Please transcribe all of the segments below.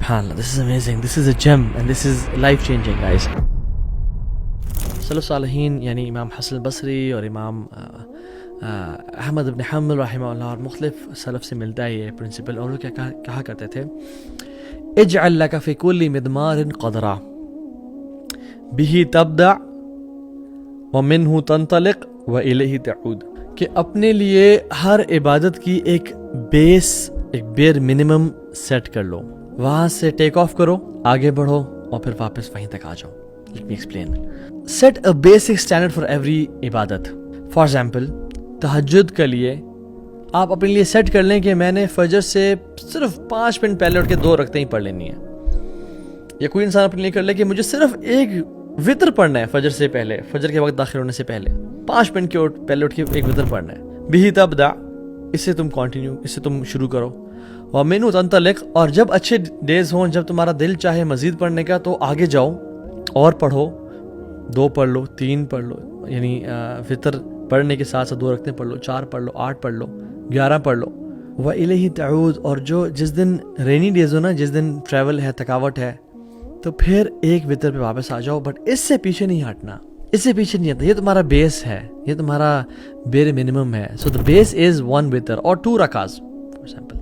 SubhanAllah, this is amazing, this is a gem and this is life changing guys. سلف صالحین یعنی امام حسن البصری اور امام احمد بن حنبل رحمہ اللہ اور مختلف سلف سے ملتا ہے یہ پرنسپل، اور وہ کیا کہا کرتے تھے، اجعل لك في كل مدمار قدرا به تبدع ومنه تنطلق وإلیہ تعود، کہ اپنے لیے ہر عبادت کی ایک بیس، ایک بیر منیمم سیٹ کر لو، وہاں سے ٹیک آف کرو، آگے بڑھو اور پھر واپس وہیں تک آ جاؤ. Let me explain. Set a basic standard for every عبادت. For example, تہجد کے لیے آپ اپنے لیے سیٹ کر لیں کہ میں نے فجر سے صرف 5 منٹ پہلے اٹھ کے 2 رکعتیں ہی پڑھ لینی ہیں. یا کوئی انسان اپنے لیے کر لے کہ مجھے صرف ایک وطر پڑھنا ہے فجر سے پہلے، فجر کے وقت داخل ہونے سے پہلے 5 منٹ کے پہلے اٹھ کے ایک وطر پڑھنا ہے. بِهِ تَبْدَأْ، اس سے تم کنٹینیو، اس سے تم شروع کرو. وَمِنْهُ تَنْطَلِقْ، اور جب اچھے ڈیز ہوں، جب تمہارا دل چاہے مزید پڑھنے کا تو آگے جاؤ اور پڑھو، 2 پڑھ لو، 3 پڑھ لو، یعنی فطر پڑھنے کے ساتھ ساتھ 2 رکعتیں پڑھ لو، 4 پڑھ لو، 8 پڑھ لو، 11 پڑھ لو. وَإِلَيْهِ تَعُودُ، اور جو جس دن رینی ڈیز ہو نا، جس دن ٹریول ہے، تھکاوٹ ہے، تو پھر ایک وطر پہ واپس آ جاؤ، بٹ اس سے پیچھے نہیں ہٹنا، اس سے پیچھے نہیں ہٹنا. یہ تمہارا بیس ہے، یہ تمہارا بیر منیمم ہے. سو دا بیس از 1 وطر اور 2 رکعات، فار ایگزامپل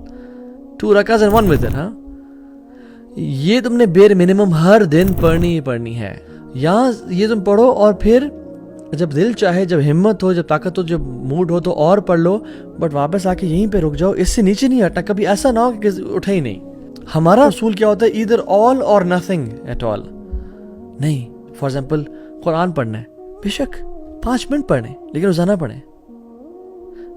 2 رکعات اینڈ 1 وطر. ہاں، یہ تم نے بیر منیمم ہر دن پڑھنی ہی پڑھنی ہے. یہاں یہ تم پڑھو اور پھر جب دل چاہے، جب ہمت ہو، جب طاقت ہو، جب موڈ ہو تو اور پڑھ لو، بٹ واپس آ کے یہیں پہ رک جاؤ، اس سے نیچے نہیں ہٹنا. کبھی ایسا نہ ہو کہ اٹھے ہی نہیں. ہمارا اصول کیا ہوتا ہے، either all or nothing at all. نہیں، فار ایگزامپل قرآن پڑھنا ہے، بے شک 5 منٹ پڑھیں لیکن روزانہ پڑھیں.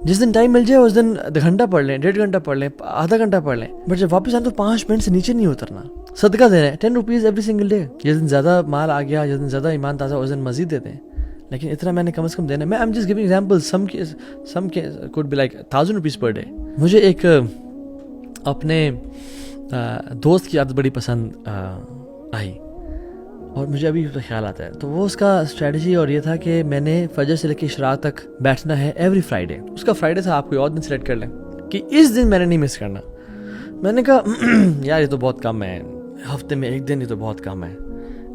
جس دن ٹائم مل جائے اس دن 1 گھنٹہ پڑھ لیں، 1.5 گھنٹہ پڑھ لیں، آدھا گھنٹہ پڑھ لیں، بٹ جب واپس آئیں تو 5 منٹ سے نیچے نہیں اترنا. صدقہ دے رہے ہیں 10 روپیز ایوری سنگل ڈے. جس دن زیادہ مال آ گیا، جس دن زیادہ ایمان تازہ، اس دن مزید دیتے ہیں، لیکن اتنا میں نے کم از کم دینا ہے. میں I'm just giving examples. Some could be like 1000 rupees per day. مجھے ایک اپنے دوست کی عادت بڑی پسند آئی اور مجھے ابھی خیال آتا ہے. تو وہ اس کا اسٹریٹجی اور یہ تھا کہ میں نے فجر سے لے کے اشراق تک بیٹھنا ہے ایوری فرائیڈے. اس کا فرائیڈے تھا، آپ کوئی اور دن سلیکٹ کر لیں کہ اس دن میں نے نہیں مس کرنا. میں نے کہا یار یہ تو بہت کم ہے، ہفتے میں 1 دن، یہ تو بہت کم ہے.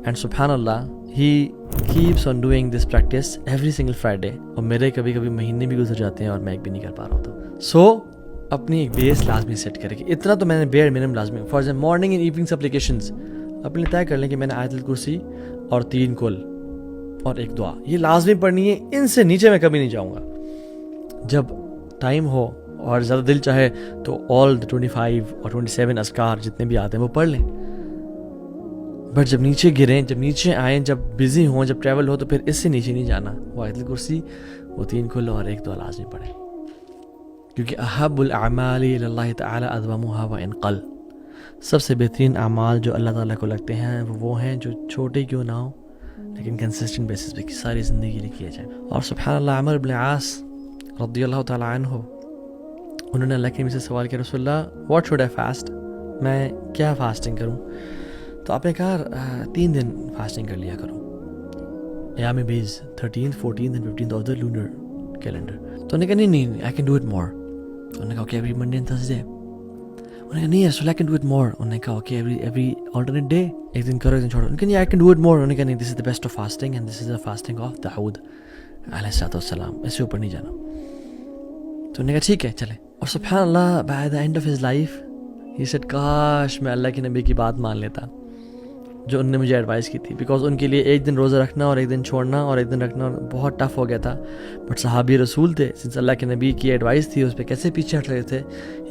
اینڈ سبحان اللہ he keeps on doing this practice every single Friday. اور میرے کبھی کبھی مہینے بھی گزر جاتے ہیں اور میں ایک بھی نہیں کر پا رہا ہوتا. سو اپنی ایک بیس لازمی سیٹ کرے کہ اتنا تو میں نے بیئر منیمم لازمی. For example morning and evening applications اپنے طے کر لیں کہ میں نے آیت الکرسی اور 3 کل اور 1 دعا یہ لازمی پڑھنی ہے. ان سے نیچے میں کبھی نہیں جاؤں گا. جب ٹائم ہو اور زیادہ دل چاہے تو آل 25 اور 27 اذکار جتنے بھی آتے ہیں وہ پڑھ لیں. بٹ جب نیچے گریں، جب نیچے آئیں، جب بزی ہوں، جب ٹریول ہو، تو پھر اس سے نیچے نہیں جانا. وہ آیت الکرسی، وہ 3 کل اور 1 دعا لازمی پڑھیں. کیونکہ احب الاعمال الی اللہ تعالی ادومها وان قل، سب سے بہترین اعمال جو اللہ تعالیٰ کو لگتے ہیں وہ ہیں جو چھوٹے کیوں نہ ہوں لیکن کنسسٹنٹ بیسس پہ ساری زندگی لیے کیے جائیں. اور سبحان اللہ عمر بن عاص رضی اللہ تعالیٰ عنہ، انہوں نے اللہ کے نبی سے سوال کیا، رسول اللہ واٹ شوڈ آئی فاسٹ، میں کیا فاسٹنگ کروں؟ تو آپ نے کہا 3 دن فاسٹنگ کر لیا کرو، ایام بیز 13th 14th and 15th of the lunar calendar. تو انہوں نے کہا نہیں I can do it more. انہوں نے کہا okay every Monday and Thursday. انہوں نے کہا نہیں رسول I can do it more. انہوں نے کہا اوکے ایوری آلٹرنیٹ ڈے، ایک دن کرو ایک دن چھوڑو. انہوں نے کہا نہیں I can do it more. انہوں نے کہا نہیں this is the best of fasting and this is the fasting of داؤد علیہ الصلوۃ والسلام، اس سے اوپر نہیں جانا. تو انہوں نے کہا ٹھیک ہے چلے. اور سبحان اللہ by the end of his life he said کاش میں اللہ کے نبی کی بات مان لیتا جو ان نے مجھے ایڈوائز کی تھی. بیکاز ان کے لیے 1 دن روزہ رکھنا اور 1 دن چھوڑنا اور 1 دن رکھنا بہت ٹف ہو گیا تھا. بٹ صحابی رسول تھے، سنس اللہ کے نبی کی ایڈوائس تھی اس پہ کیسے پیچھے ہٹ رہے تھے.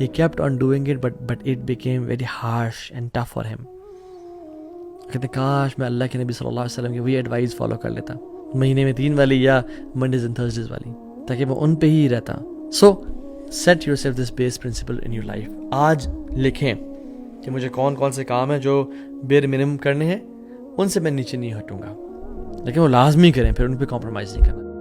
He kept on doing it but it became very harsh and tough for ہم. کہتے کاش میں اللہ کے نبی صلی اللہ علیہ وسلم کی وہی ایڈوائز فالو کر لیتا، مہینے میں 3 والی یا منڈیز اینڈ تھرسڈیز والی، تاکہ میں ان پہ ہی رہتا. So set yourself this base principle in your life. آج لکھیں کہ مجھے کون کون سے کام ہیں جو بیر منیمم کرنے ہیں، ان سے میں نیچے نہیں ہٹوں گا، لیکن وہ لازمی کریں، پھر ان پہ کمپرومائز نہیں کرنا.